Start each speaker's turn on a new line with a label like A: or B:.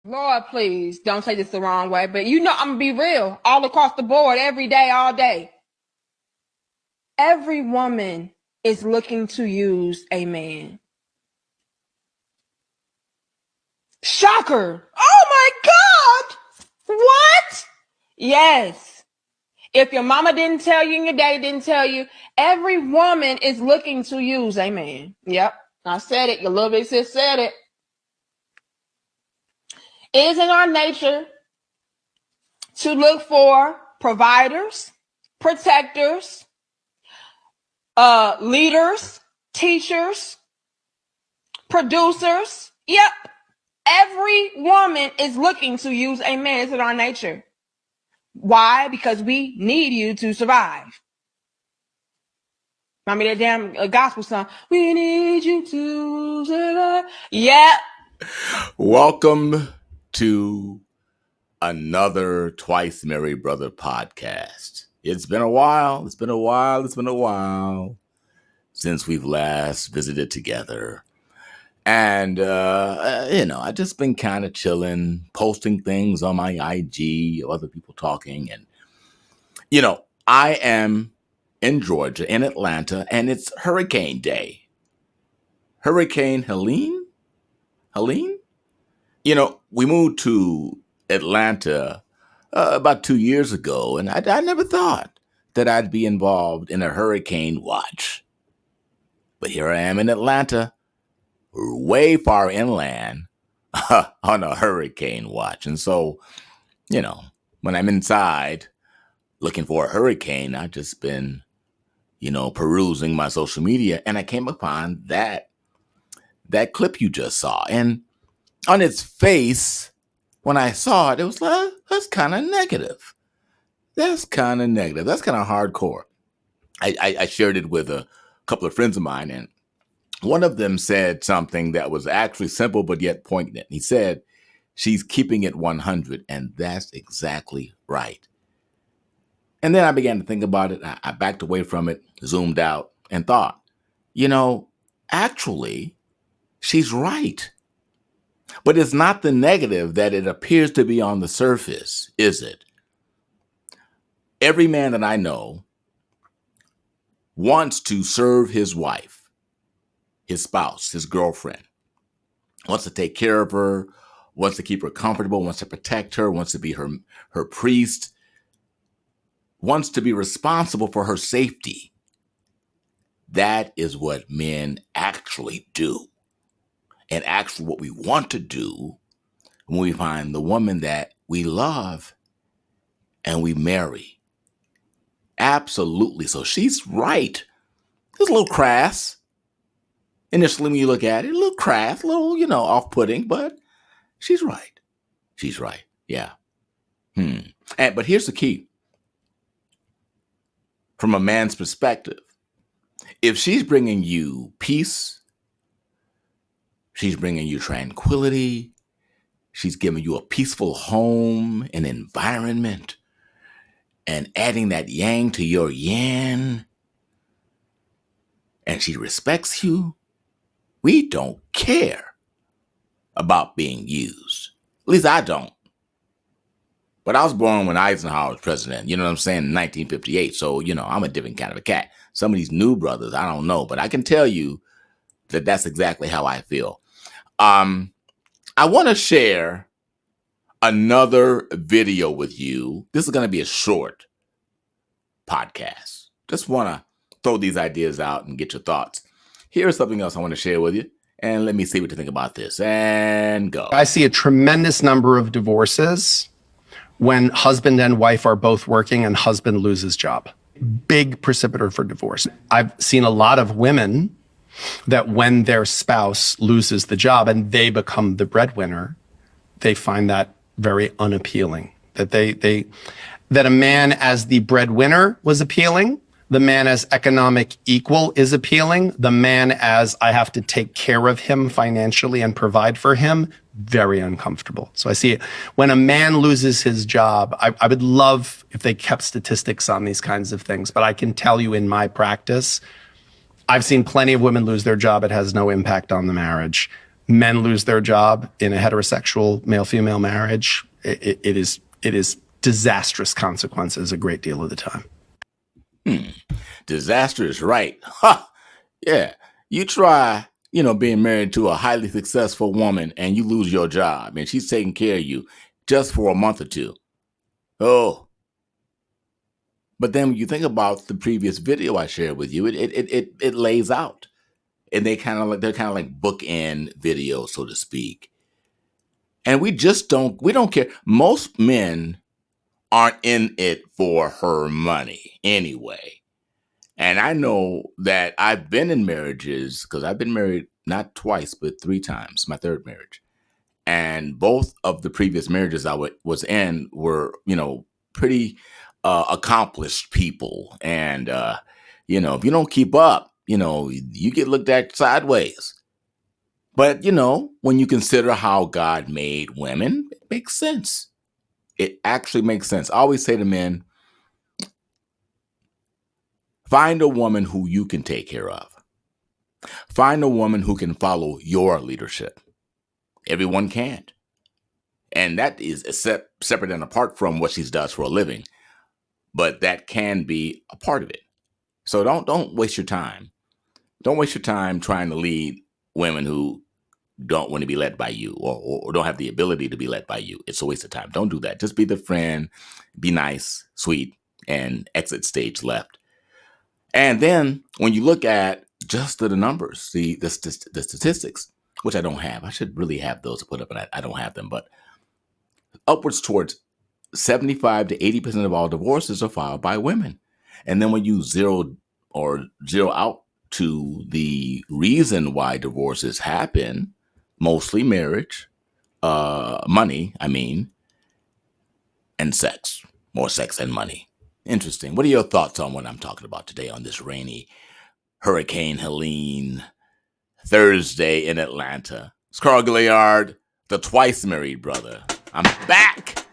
A: Lord, please don't say this the wrong way, but I'm gonna be real all across the board, every day, all day. Every woman is looking to use a man. Shocker. Oh my God. What? Yes. If your mama didn't tell you and your daddy didn't tell you, every woman is looking to use a man. Yep. I said it. Your little bit sis said it. It is in our nature to look for providers, protectors, leaders, teachers, producers. Yep. Every woman is looking to use a man. It's in our nature. Why? Because we need you to survive. I mean, that damn gospel song. We need you to survive. Yep.
B: Welcome to another Twice Merry Brother podcast. It's been a while since we've last visited together. And, I just been kind of chilling, posting things on my IG, other people talking. And, I am in Georgia, in Atlanta, and it's Hurricane Day. Hurricane Helene? We moved to Atlanta about 2 years ago, and I never thought that I'd be involved in a hurricane watch. But here I am in Atlanta, way far inland, on a hurricane watch. And so, when I'm inside looking for a hurricane, I've just been, perusing my social media, and I came upon that clip you just saw. And on its face, when I saw it, it was like, that's kind of negative. That's kind of hardcore. I shared it with a couple of friends of mine, and one of them said something that was actually simple but yet poignant. He said, she's keeping it 100, and that's exactly right. And then I began to think about it. I backed away from it, zoomed out, and thought, actually, she's right. But it's not the negative that it appears to be on the surface, is it? Every man that I know wants to serve his wife, his spouse, his girlfriend, wants to take care of her, wants to keep her comfortable, wants to protect her, wants to be her priest, wants to be responsible for her safety. That is what men actually do. And actually what we want to do when we find the woman that we love and we marry. Absolutely. So she's right. It's a little crass. Initially, when you look at it, a little crass, a little, off-putting, but she's right. She's right. Yeah. But here's the key. From a man's perspective, if she's bringing you peace, she's bringing you tranquility, she's giving you a peaceful home, an environment, and adding that yang to your yin, and she respects you, we don't care about being used. At least I don't. But I was born when Eisenhower was president, you know what I'm saying, in 1958. So, I'm a different kind of a cat. Some of these new brothers, I don't know. But I can tell you that that's exactly how I feel. I want to share another video with you. This is going to be a short podcast. Just want to throw these ideas out and get your thoughts. Here's something else I want to share with you. And let me see what you think about this. And go.
C: I see a tremendous number of divorces when husband and wife are both working and husband loses job. Big precipitator for divorce. I've seen a lot of women that when their spouse loses the job and they become the breadwinner, they find that very unappealing. That that a man as the breadwinner was appealing. The man as economic equal is appealing. The man as I have to take care of him financially and provide for him, very uncomfortable. So I see it. When a man loses his job, I would love if they kept statistics on these kinds of things. But I can tell you in my practice, I've seen plenty of women lose their job. It has no impact on the marriage. men lose their job in a heterosexual male-female marriage, it is disastrous consequences a great deal of the time.
B: Disaster is right. Ha! Yeah. You try, being married to a highly successful woman and you lose your job and she's taking care of you just for a month or two. Oh. But then when you think about the previous video I shared with you, it lays out. And they're kind of like bookend videos, so to speak. And we don't care. Most men aren't in it for her money anyway. And I know that I've been in marriages, because I've been married not twice, but 3 times, my third marriage. And both of the previous marriages I was in were, pretty accomplished people. And, if you don't keep up, you get looked at sideways. But, when you consider how God made women, it makes sense. It actually makes sense. I always say to men, find a woman who you can take care of. Find a woman who can follow your leadership. Everyone can't. And that is separate and apart from what she does for a living. But that can be a part of it. So don't waste your time. Don't waste your time trying to lead women who don't want to be led by you or don't have the ability to be led by you. It's a waste of time. Don't do that. Just be the friend, be nice, sweet, and exit stage left. And then when you look at just the numbers, the statistics, which I don't have, I should really have those to put up, and I don't have them, but upwards towards 75 to 80% of all divorces are filed by women. And then when you zero out to the reason why divorces happen, mostly marriage, money, and sex, more sex and money. Interesting. What are your thoughts on what I'm talking about today on this rainy Hurricane Helene Thursday in Atlanta? It's Carl Gilliard, the twice married brother. I'm back.